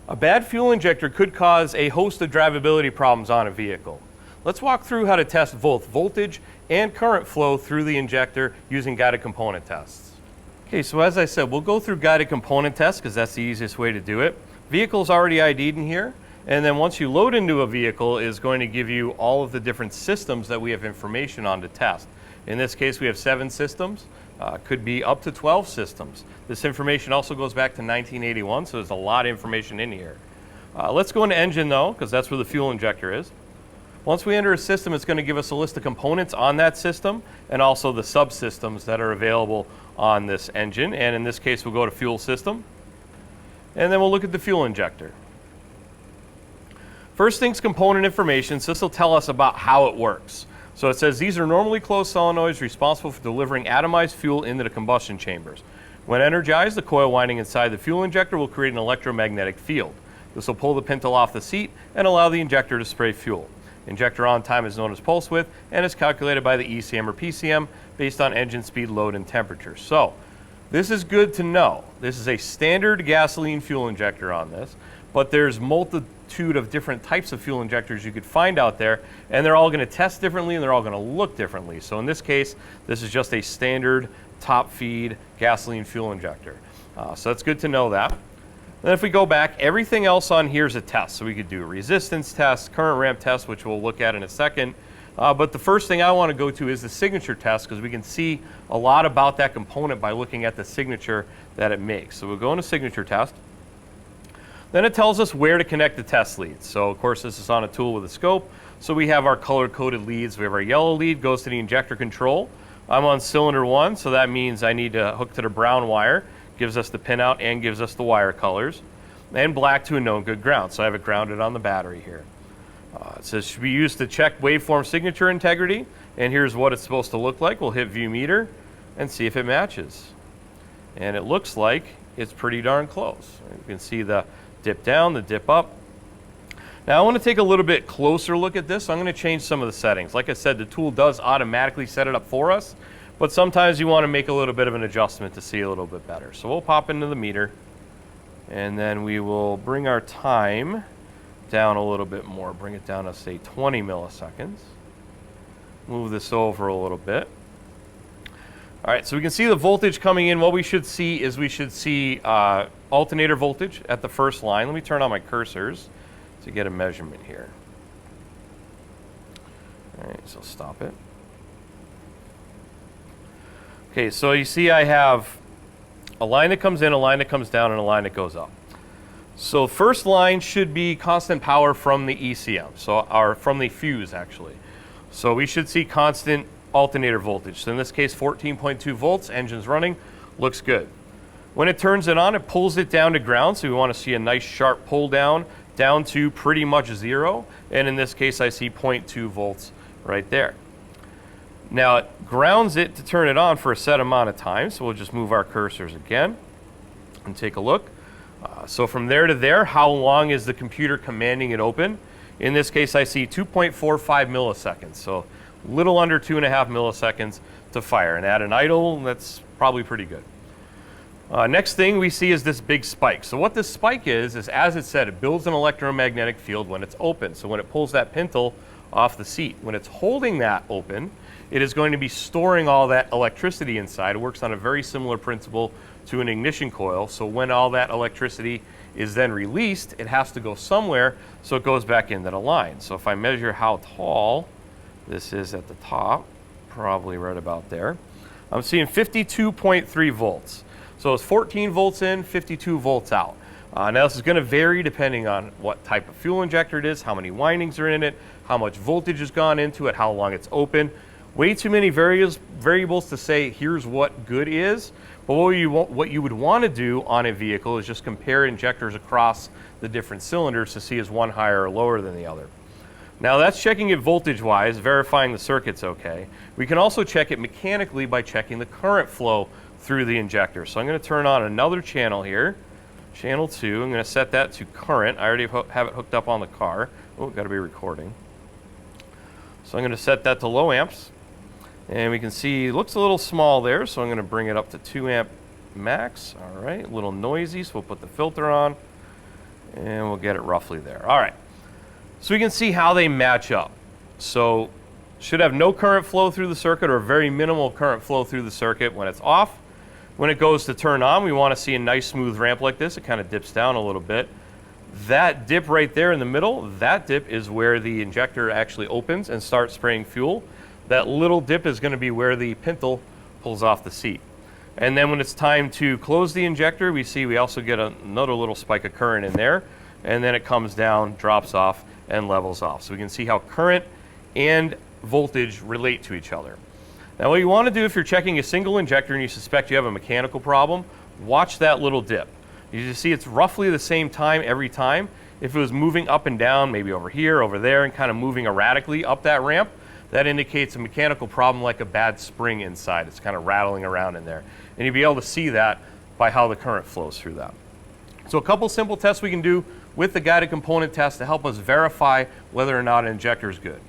A bad fuel injector could cause a host of drivability problems on a vehicle. Let's walk through how to test both voltage and current flow through the injector using guided component tests. Okay, so as I said, we'll go through guided component tests because that's the easiest way to do it. Vehicle's already ID'd in here, and then once you load into a vehicle, is going to give you all of the different systems that we have information on to test. In this case, we have 7 systems. Could be up to 12 systems. This information also goes back to 1981, so there's a lot of information in here. Let's go into engine though, because that's where the fuel injector is. Once we enter a system, it's going to give us a list of components on that system and also the subsystems that are available on this engine. And in this case, we'll go to fuel system, and then we'll look at the fuel injector. First thing's component information, so this will tell us about how it works. So it says these are normally closed solenoids responsible for delivering atomized fuel into the combustion chambers. When energized, the coil winding inside the fuel injector will create an electromagnetic field. This will pull the pintle off the seat and allow the injector to spray fuel. Injector on time is known as pulse width and is calculated by the ECM or PCM based on engine speed, load, and temperature. So this is good to know. This is a standard gasoline fuel injector on this, but there's multitude of different types of fuel injectors you could find out there, and they're all going to test differently and they're all going to look differently. So in this case, this is just a standard top feed gasoline fuel injector. So that's good to know that. Then if we go back, everything else on here is a test. So we could do a resistance test, current ramp test, which we'll look at in a second. But the first thing I want to go to is the signature test, because we can see a lot about that component by looking at the signature that it makes. So we'll go into signature test. Then it tells us where to connect the test leads. So of course this is on a tool with a scope. So we have our color-coded leads. We have our yellow lead goes to the injector control. I'm on cylinder 1, so that means I need to hook to the brown wire. Gives us the pinout and gives us the wire colors. And black to a known good ground. So I have it grounded on the battery here. It says should be used to check waveform signature integrity. And here's what it's supposed to look like. We'll hit view meter and see if it matches. And it looks like it's pretty darn close. You can see the dip down, the dip up. Now I want to take a little bit closer look at this. So I'm going to change some of the settings. Like I said, the tool does automatically set it up for us, but sometimes you want to make a little bit of an adjustment to see a little bit better. So we'll pop into the meter, and then we will bring our time down a little bit more. Bring it down to say 20 milliseconds. Move this over a little bit. All right, so we can see the voltage coming in. What we should see is we should see alternator voltage at the first line. Let me turn on my cursors to get a measurement here. All right, so stop it. Okay, so you see I have a line that comes in, a line that comes down, and a line that goes up. So first line should be constant power from the ECM, or from the fuse actually. So we should see constant alternator voltage. So in this case, 14.2 volts, engine's running, looks good. When it turns it on, it pulls it down to ground, so we want to see a nice sharp pull down to pretty much 0. And in this case, I see 0.2 volts right there. Now it grounds it to turn it on for a set amount of time, so we'll just move our cursors again and take a look. So from there to there, how long is the computer commanding it open? In this case, I see 2.45 milliseconds, so a little under 2.5 milliseconds to fire. And at an idle, that's probably pretty good. Next thing we see is this big spike. So what this spike is as it said, it builds an electromagnetic field when it's open. So when it pulls that pintle off the seat, when it's holding that open, it is going to be storing all that electricity inside. It works on a very similar principle to an ignition coil. So when all that electricity is then released, it has to go somewhere, so it goes back into the line. So if I measure how tall this is at the top, probably right about there, I'm seeing 52.3 volts. So it's 14 volts in, 52 volts out. Now this is going to vary depending on what type of fuel injector it is, how many windings are in it, how much voltage has gone into it, how long it's open. Way too many variables to say here's what good is. But what you would want to do on a vehicle is just compare injectors across the different cylinders to see is one higher or lower than the other. Now that's checking it voltage-wise, verifying the circuit's okay. We can also check it mechanically by checking the current flow through the injector. So I'm going to turn on another channel here, channel 2. I'm going to set that to current. I already have it hooked up on the car. Oh, got to be recording. So I'm going to set that to low amps. And we can see it looks a little small there, so I'm going to bring it up to 2 amp max. All right, a little noisy, so we'll put the filter on. And we'll get it roughly there. All right. So we can see how they match up. So should have no current flow through the circuit or very minimal current flow through the circuit when it's off. When it goes to turn on, we want to see a nice smooth ramp like this. It kind of dips down a little bit. That dip right there in the middle, that dip is where the injector actually opens and starts spraying fuel. That little dip is going to be where the pintle pulls off the seat. And then when it's time to close the injector, we see we also get another little spike of current in there. And then it comes down, drops off, and levels off. So we can see how current and voltage relate to each other. Now what you want to do if you're checking a single injector and you suspect you have a mechanical problem, watch that little dip. You see it's roughly the same time every time. If it was moving up and down, maybe over here, over there, and kind of moving erratically up that ramp, that indicates a mechanical problem like a bad spring inside. It's kind of rattling around in there. And you'll be able to see that by how the current flows through that. So a couple simple tests we can do with the guided component test to help us verify whether or not an injector is good.